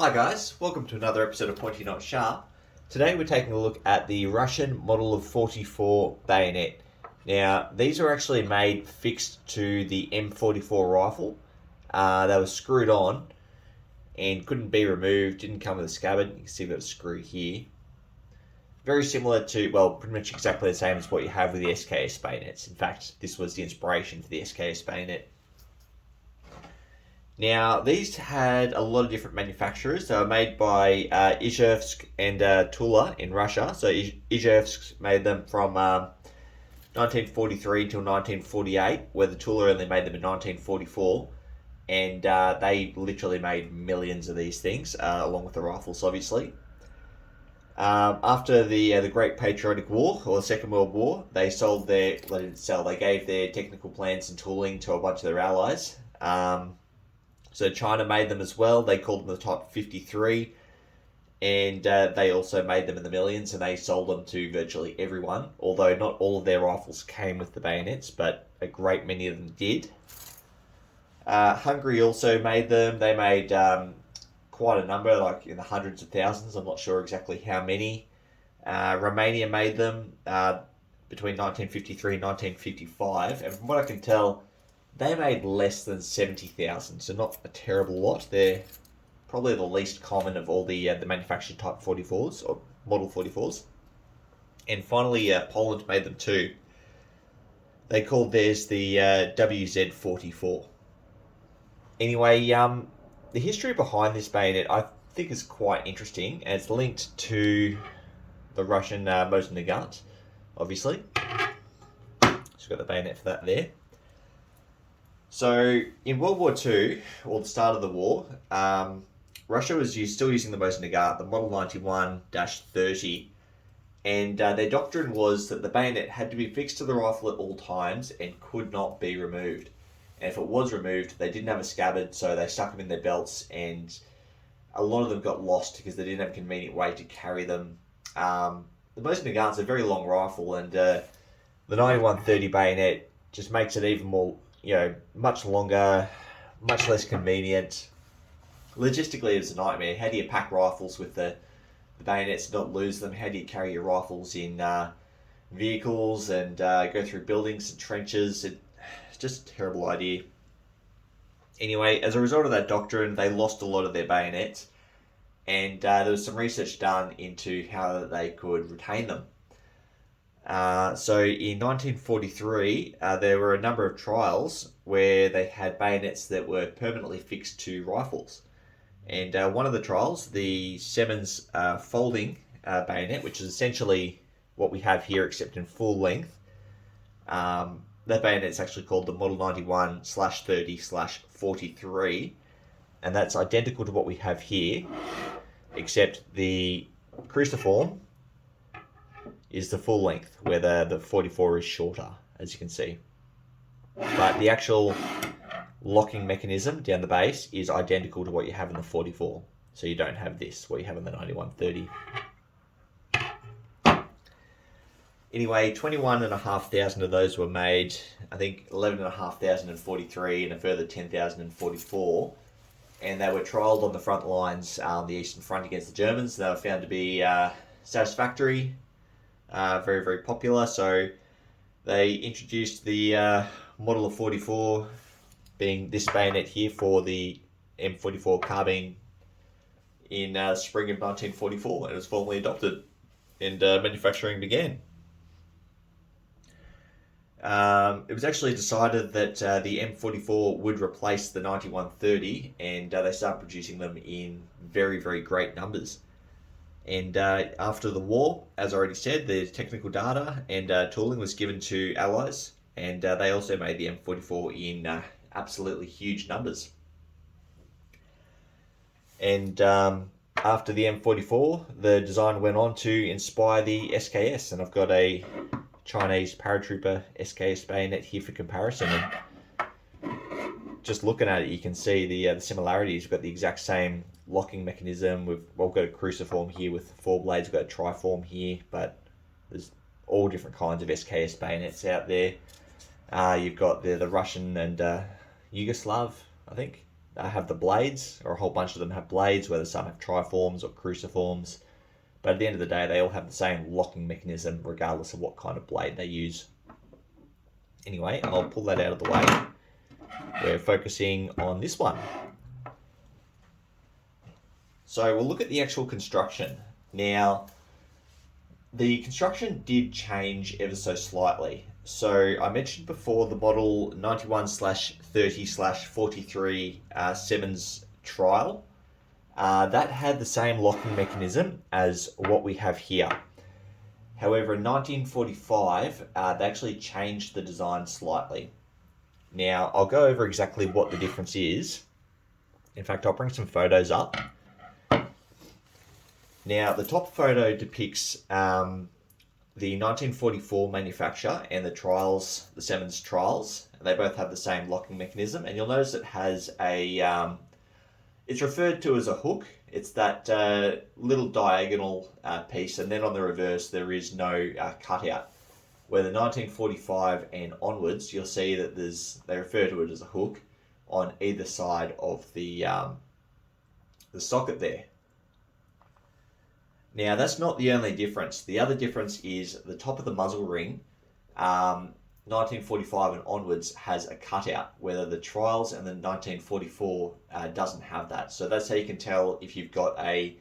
Hi guys, welcome to another episode of Pointy Not Sharp. Today we're taking a look at the Russian model of 44 bayonet. Now these are actually made fixed to the M44 rifle. They were screwed on and couldn't be removed, didn't come with a scabbard. You can see we've got a screw here. Very similar to, well, pretty much exactly the same as what you have with the SKS bayonets. In fact, this was the inspiration for the SKS bayonet. Now, these had a lot of different manufacturers. They were made by Izhevsk and Tula in Russia. So Izhevsk made them from 1943 until 1948, where the Tula only made them in 1944. And they literally made millions of these things, along with the rifles, obviously. After the Great Patriotic War, or the Second World War, they sold they gave their technical plans and tooling to a bunch of their allies. So China made them as well. They called them the Type 53, and they also made them in the millions, and they sold them to virtually everyone, although not all of their rifles came with the bayonets, but a great many of them did. Hungary also made them. They made quite a number, like in the hundreds of thousands. I'm not sure exactly how many. Romania made them between 1953 and 1955, and from what I can tell, they made less than 70,000, so not a terrible lot. They're probably the least common of all the manufactured Type 44s, or Model 44s. And finally, Poland made them too. They called theirs the WZ44. Anyway, the history behind this bayonet I think is quite interesting, and it's linked to the Russian Mosin Nagant, obviously. Just got the bayonet for that there. So, in World War II, or the start of the war, Russia was still using the Mosin Nagant, the Model 91-30, and their doctrine was that the bayonet had to be fixed to the rifle at all times and could not be removed. And if it was removed, they didn't have a scabbard, so they stuck them in their belts, and a lot of them got lost because they didn't have a convenient way to carry them. The Mosin Nagant's a very long rifle, and the 91-30 bayonet just makes it even more, much longer, much less convenient. Logistically, it's a nightmare. How do you pack rifles with the bayonets and not lose them? How do you carry your rifles in vehicles and go through buildings and trenches? It's just a terrible idea. Anyway, as a result of that doctrine, they lost a lot of their bayonets, and there was some research done into how they could retain them. So in 1943, there were a number of trials where they had bayonets that were permanently fixed to rifles. And one of the trials, the Siemens Folding bayonet, which is essentially what we have here except in full length, that bayonet is actually called the Model 91/30/43, and that's identical to what we have here, except the cruciform is the full length, where the 44 is shorter, as you can see. But the actual locking mechanism down the base is identical to what you have in the 44. So you don't have this, what you have in the 91-30. Anyway, 21,500 of those were made. I think 11,500 in 43 and a further 10,000 in 44. And they were trialled on the front lines, the Eastern Front against the Germans. They were found to be satisfactory. Very, very popular. So they introduced the model of 44, being this bayonet here, for the M44 carbine in spring of 1944, and it was formally adopted and manufacturing began. It was actually decided that the M44 would replace the 91-30, and they started producing them in very, very great numbers. And after the war, as I already said, the technical data and tooling was given to allies, and they also made the M44 in absolutely huge numbers. And after the M44, the design went on to inspire the SKS, and I've got a Chinese paratrooper SKS bayonet here for comparison. And just looking at it, you can see the similarities. We've got the exact same locking mechanism. We've got a cruciform here with 4 blades. We've got a triform here, but there's all different kinds of SKS bayonets out there. You've got the Russian and Yugoslav, I think, have the blades, or a whole bunch of them have blades, whether some have triforms or cruciforms. But at the end of the day, they all have the same locking mechanism, regardless of what kind of blade they use. Anyway, I'll pull that out of the way. We're focusing on this one. So we'll look at the actual construction. Now, the construction did change ever so slightly. So I mentioned before the model 91/30/43 Sevens trial. That had the same locking mechanism as what we have here. However, in 1945, they actually changed the design slightly. Now, I'll go over exactly what the difference is. In fact, I'll bring some photos up. Now, the top photo depicts the 1944 manufacture and the trials, the Sevens trials. They both have the same locking mechanism, and you'll notice it has a, it's referred to as a hook. It's that little diagonal piece, and then on the reverse there is no cutout. Where the 1945 and onwards, you'll see that they refer to it as a hook on either side of the socket there. Now, that's not the only difference. The other difference is the top of the muzzle ring, 1945 and onwards, has a cutout, whether the trials and the 1944 doesn't have that. So that's how you can tell if you've got a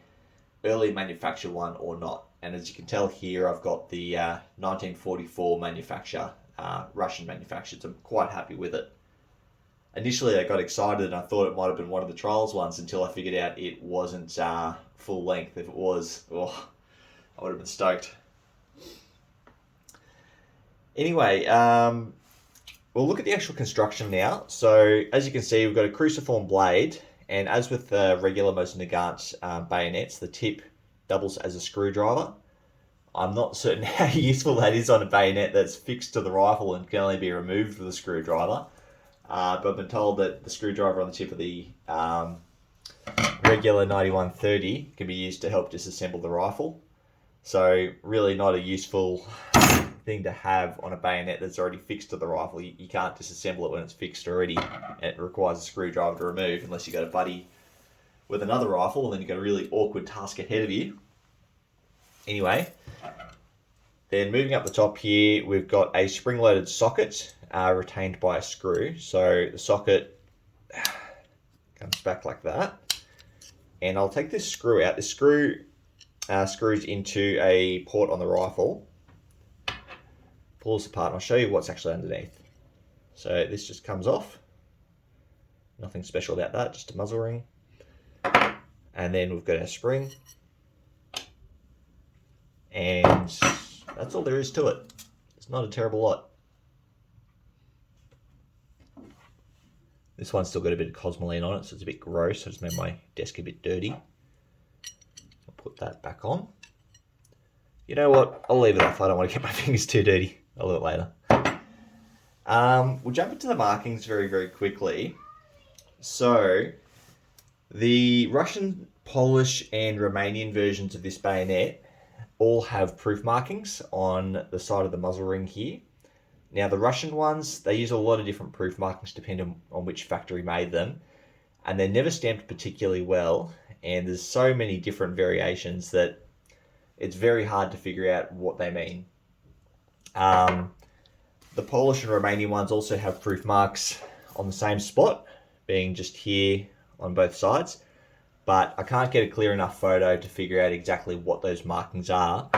early manufacture one or not. And as you can tell here, I've got the 1944 manufacture, Russian manufactured, so I'm quite happy with it. Initially, I got excited and I thought it might have been one of the trials ones until I figured out it wasn't full length. If it was, oh, I would have been stoked. Anyway, we'll look at the actual construction now. So as you can see, we've got a cruciform blade, and as with the regular Mosin Nagant bayonets, the tip doubles as a screwdriver. I'm not certain how useful that is on a bayonet that's fixed to the rifle and can only be removed with a screwdriver. But I've been told that the screwdriver on the tip of the regular 91/30 can be used to help disassemble the rifle. So really not a useful thing to have on a bayonet that's already fixed to the rifle. You can't disassemble it when it's fixed already, and it requires a screwdriver to remove unless you've got a buddy with another rifle, and then you've got a really awkward task ahead of you. Anyway, then moving up the top here, we've got a spring-loaded socket retained by a screw. So the socket comes back like that. And I'll take this screw out. This screw screws into a port on the rifle. Pulls apart, and I'll show you what's actually underneath. So this just comes off. Nothing special about that, just a muzzle ring. And then we've got our spring. And that's all there is to it. It's not a terrible lot. This one's still got a bit of cosmoline on it, so it's a bit gross. I just made my desk a bit dirty. I'll put that back on. You know what? I'll leave it off. I don't want to get my fingers too dirty. I'll do it later. We'll jump into the markings very, very quickly. So, the Russian, Polish, and Romanian versions of this bayonet all have proof markings on the side of the muzzle ring here. Now, the Russian ones, they use a lot of different proof markings depending on which factory made them, and they're never stamped particularly well, and there's so many different variations that it's very hard to figure out what they mean. The Polish and Romanian ones also have proof marks on the same spot, being just here on both sides, but I can't get a clear enough photo to figure out exactly what those markings are,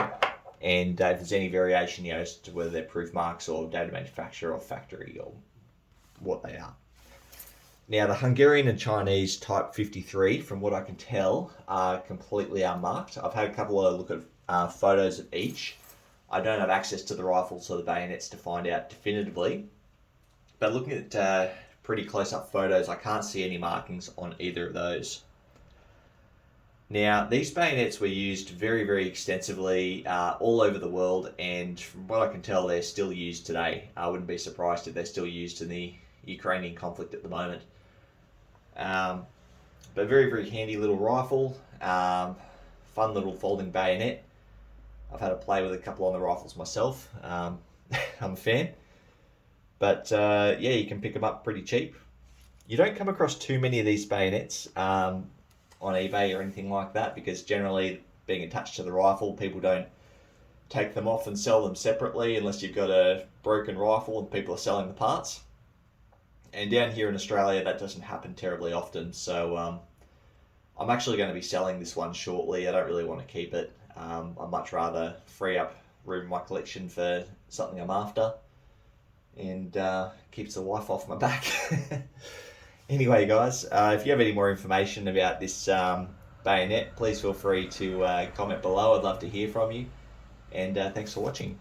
and if there's any variation, you know, as to whether they're proof marks or date of manufacturer or factory or what they are. Now, the Hungarian and Chinese Type 53, from what I can tell, are completely unmarked. I've had a couple of look at photos of each. I don't have access to the rifles or the bayonets to find out definitively, but looking at pretty close-up photos, I can't see any markings on either of those. Now, these bayonets were used very, very extensively all over the world, and from what I can tell, they're still used today. I wouldn't be surprised if they're still used in the Ukrainian conflict at the moment. But very, very handy little rifle, fun little folding bayonet. I've had a play with a couple on the rifles myself. I'm a fan. But yeah, you can pick them up pretty cheap. You don't come across too many of these bayonets on eBay or anything like that, because generally, being attached to the rifle, people don't take them off and sell them separately unless you've got a broken rifle and people are selling the parts. And down here in Australia, that doesn't happen terribly often. So I'm actually going to be selling this one shortly. I don't really want to keep it. I'd much rather free up room in my collection for something I'm after, and keeps the wife off my back. Anyway, guys, if you have any more information about this bayonet, please feel free to comment below. I'd love to hear from you. And thanks for watching.